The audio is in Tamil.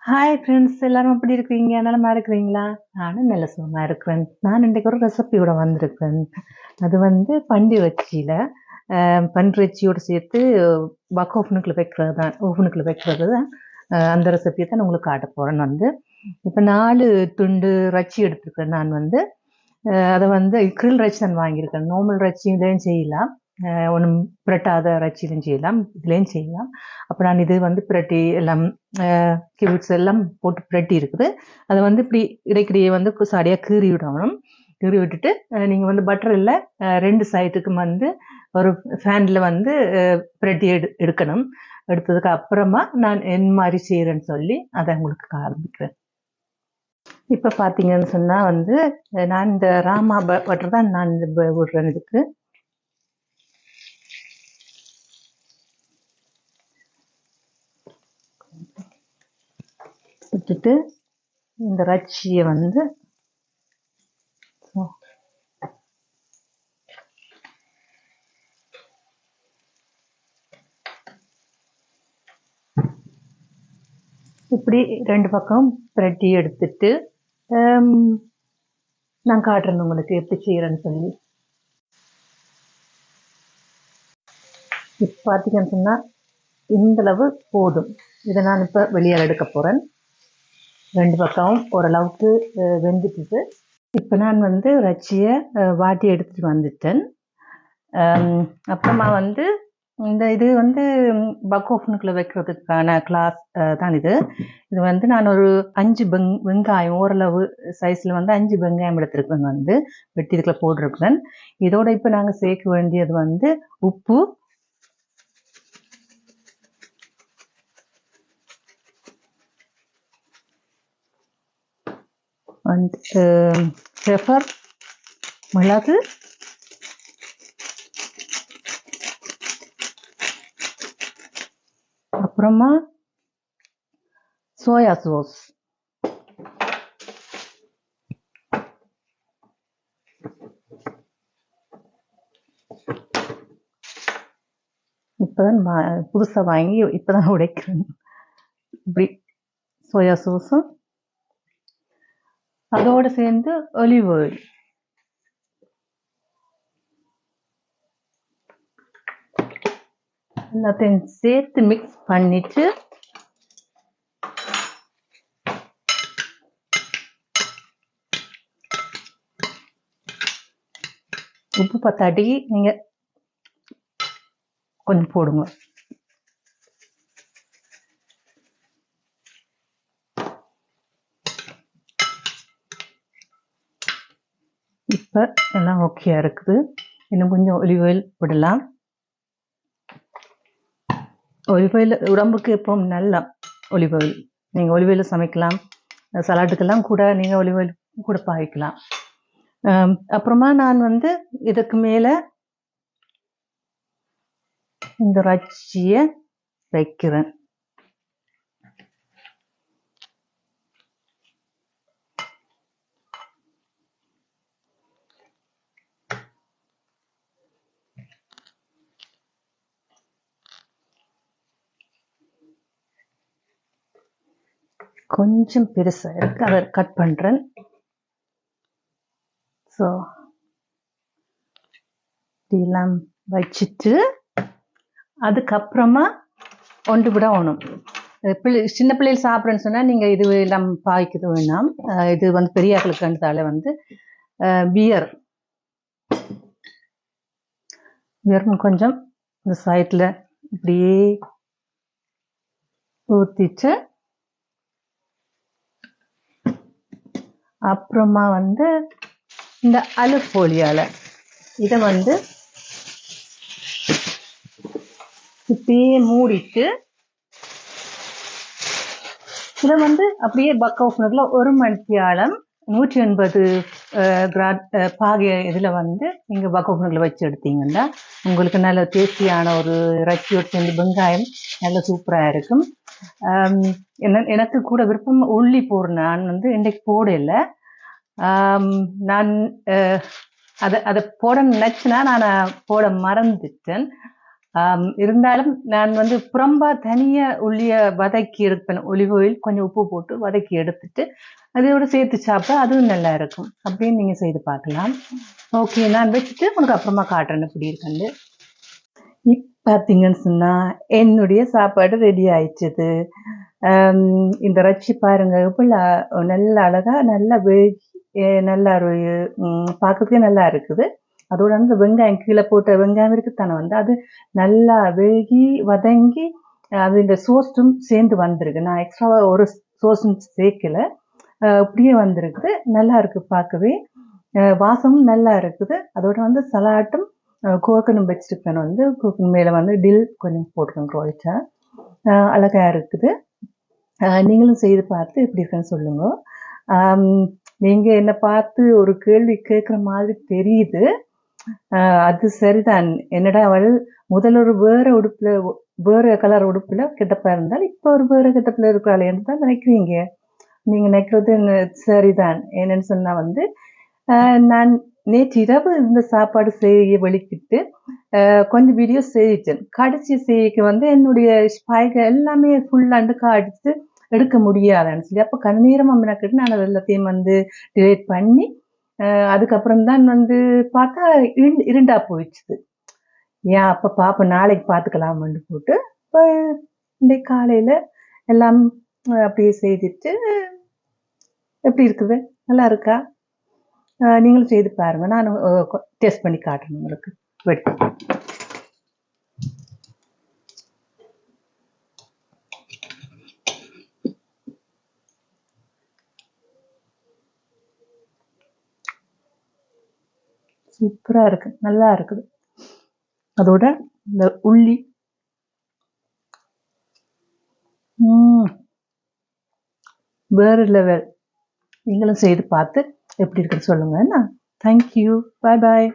ஹாய் ஃப்ரெண்ட்ஸ், எல்லாரும் எப்படி இருக்கிறீங்க? நலமா இருக்கிறீங்களா? நானும் நல்ல சுகமா இருக்கிறேன். நான் இன்றைக்கு ஒரு ரெசிபியோட வந்திருக்கேன். அது வந்து பன்றிறைச்சியோடு சேர்த்து பக் ஓவனுக்குள்ள வைக்கிறது தான். அந்த ரெசிபியை தான் உங்களுக்கு காட்ட போகிறேன். இப்போ 4 துண்டு இறைச்சி எடுத்துருக்கேன். நான் அதை கிரில் இறைச்சி தான் வாங்கியிருக்கேன். நார்மல் இறைச்சியிலையும் செய்யலாம், ஒன்றும் பிரட்டாத இறைச்சியிலையும் செய்யலாம், இதுலேயும் செய்யலாம். அப்போ நான் இது பிரட்டி எல்லாம் கியூட்ஸ் எல்லாம் போட்டு பிரட்டி இருக்குது. அதை இப்படி இடைக்கிடையே சாடியாக கீறி விடணும். கீறி விட்டுட்டு நீங்கள் பட்டர் இல்லை, 2 சைட்டுக்கும் ஒரு ஃபேனில் பிரட்டி எடுக்கணும். எடுத்ததுக்கு அப்புறமா நான் என்ன மாதிரி செய்கிறேன்னு சொல்லி அதை உங்களுக்கு ஆரம்பிக்கிறேன். இப்போ பார்த்தீங்கன்னு சொன்னால் நான் இந்த ராமா பட்டர் தான் நான் விடுறேன். இதுக்கு விட்டுட்டு இந்த இறைச்சியை இப்படி 2 பக்கம் பிரட்டி எடுத்துட்டு நான் காட்டுறேன் உங்களுக்கு எப்படி செய்யறேன்னு சொல்லி. இப்போ பார்த்தீங்கன்னு சொன்னால் இந்தளவு போதும். இதை நான் இப்போ வெளியே எடுக்க போகிறேன். 2 பக்கமும் ஓரளவுக்கு வெந்துட்டு இப்போ நான் இறைச்சியை வாட்டி எடுத்துட்டு வந்துட்டேன். அப்புறமா இது பக் ஓவனுக்குள்ள வைக்கிறதுக்கான கிளாஸ் தான் இது. நான் ஒரு 5 வெங்காயம், ஓரளவு சைஸில் 5 வெங்காயம் எடுத்துருக்கேன், வெட்டி இதுக்குள்ள போட்டிருக்கிறேன். இதோட இப்போ நாங்கள் சேர்க்க வேண்டியது உப்பு, பெப்பர், மிளகு, அப்புறமா சோயா சாஸ். இப்போதான் புதுசாக வாங்கி இப்போதான் உடைக்கிறேன். இப்படி சோயா சாஸும் அதோடு சேர்ந்து ஒலிவ் ஆயில், எல்லாத்தையும் சேர்த்து மிக்ஸ் பண்ணிட்டு உப்பு பத்தாட்டி நீங்க கொஞ்சம் போடுங்க. இப்போ எல்லாம் ஓகே இருக்குது. இன்னும் கொஞ்சம் ஒலிவ் ஆயில் விடலாம். ஒலிவ் ஆயில் உடம்புக்கு இப்போ நல்லா ஒலிவ் ஆயில். நீங்கள் ஒலிவ் ஆயில் சமைக்கலாம், சலாட்டுக்கெல்லாம் கூட நீங்கள் ஒலிவ் ஆயில் கூட பாய்க்கலாம். அப்புறமா நான் இதுக்கு மேலே இந்த இறைச்சியை வைக்கிறேன். கொஞ்சம் பெருசாக இருக்கு, அதை கட் பண்ணுறேன். ஸோ இதெல்லாம் வச்சுட்டு அதுக்கப்புறமா ஒன்று விடணும். சின்ன பிள்ளைகள் சாப்பிட்றேன்னு சொன்னால் நீங்கள் இது எல்லாம் பாய்க்கிறது வேணாம். இது பெரிய ஆக்களுக்குன்றதால பியர் கொஞ்சம் இந்த சைடில் இப்படியே ஊற்றிட்டு அப்புறமா இந்த அலுஃபோலியால இதை இப்படியே மூடிட்டு இதை அப்படியே பக் ஓவனுக்குள்ள 1 மணித்தியாலம் 180 கிராட் பாகிய இதில் நீங்கள் பக் ஓவனுக்குள்ள வச்சு எடுத்தீங்கன்னா உங்களுக்கு நல்ல டேஸ்டியான ஒரு இறைச்சியோடு சேர்ந்து வெங்காயம் நல்ல சூப்பராக இருக்கும். எனக்கு கூட விருப்பம் உள்ளி போடுறேன். நான் இன்றைக்கு போடல. நான் அதை போட நினச்சினா நான் போட மறந்துட்டேன். இருந்தாலும் நான் வந்து புறம்பா தனியா உள்ளிய வதக்கி எடுப்பேன். ஒலிவ் ஆயில் கொஞ்சம் உப்பு போட்டு வதக்கி எடுத்துட்டு அதோட சேர்த்து சாப்பிட்டா அதுவும் நல்லா இருக்கும். அப்படின்னு நீங்க செய்து பார்க்கலாம். ஓகே, நான் வச்சுட்டு உங்களுக்கு அப்புறமா காட்டுறேன் எப்படி இருக்குன்னு. இப்ப பார்த்தீங்கன்னு சொன்னா என்னுடைய சாப்பாடு ரெடி ஆயிடுச்சுது. இந்த இறைச்சி பாருங்க எவ்வளவு நல்ல அழகா நல்லா வேகி நல்லா ஒரு பார்க்கறதுக்கே நல்லா இருக்குது. அதோட வந்து வெங்காயம் கீழே போட்ட வெங்காயம் இருக்குத்தானே வந்து அது நல்லா வேகி வதங்கி அது இந்த சோஸும் சேர்ந்து வந்திருக்கு. நான் எக்ஸ்ட்ரா ஒரு சோஸும் சேர்க்கல, இப்படியே வந்திருக்குது. நல்லா இருக்கு பார்க்கவே, வாசமும் நல்லா இருக்குது. அதோட வந்து சலாட்டும் கோகனும் வச்சிருக்கேன். வந்து கோகன் மேலே வந்து டில் கொஞ்சம் போட்டுருக்கேன் குரோச்சா. அழகா இருக்குது. நீங்களும் செய்து பார்த்து எப்படி இருக்குன்னு சொல்லுங்க. நீங்க என்னை பார்த்து ஒரு கேள்வி கேட்குற மாதிரி தெரியுது. அது சரிதான். என்னடா அவள் முதல்ல ஒரு வேற கலர் உடுப்புல கெட்டப்பா இருந்தால் இப்போ ஒரு வேற கெட்டப்புல இருக்கிறாளேன்னு தான் நினைக்கிறீங்க. நீங்க நினைக்கிறது சரிதான். என்னன்னு சொன்னா வந்து நான் நேற்று இரவு இந்த சாப்பாடு செய்ய வெளிக்கிட்டு கொஞ்சம் வீடியோ செய்யிட்டேன். கடைசி செய்யக்கு வந்து என்னுடைய ஸ்பைகை எல்லாமே ஃபுல்லாண்டு காடிச்சு எடுக்க முடியாதுன்னு சொல்லி அப்போ கண்ணீரம் அம்மினாக்கிட்டு நான் அது எல்லாத்தையும் வந்து டிலேட் பண்ணி அதுக்கப்புறம் தான் வந்து பார்த்தா இருண்டா போயிடுச்சுது. ஏன் அப்போ பார்ப்போம் நாளைக்கு பார்த்துக்கலாம்னு போட்டு இப்போ இன்றைக்கு காலையில் எல்லாம் அப்படியே செய்துட்டு எப்படி இருக்குது, நல்லா இருக்கா? நீங்களும் செய்து பாருங்க. நான் டெஸ்ட் பண்ணி காட்டுறேன் உங்களுக்கு. வெட்டு சூப்பரா இருக்கு, நல்லா இருக்குது. அதோட இந்த உள்ளி வேற லெவல். நீங்களும் செய்து பார்த்து எப்படி இருக்குன்னு சொல்லுங்க. தேங்க்யூ, பாய் பாய்.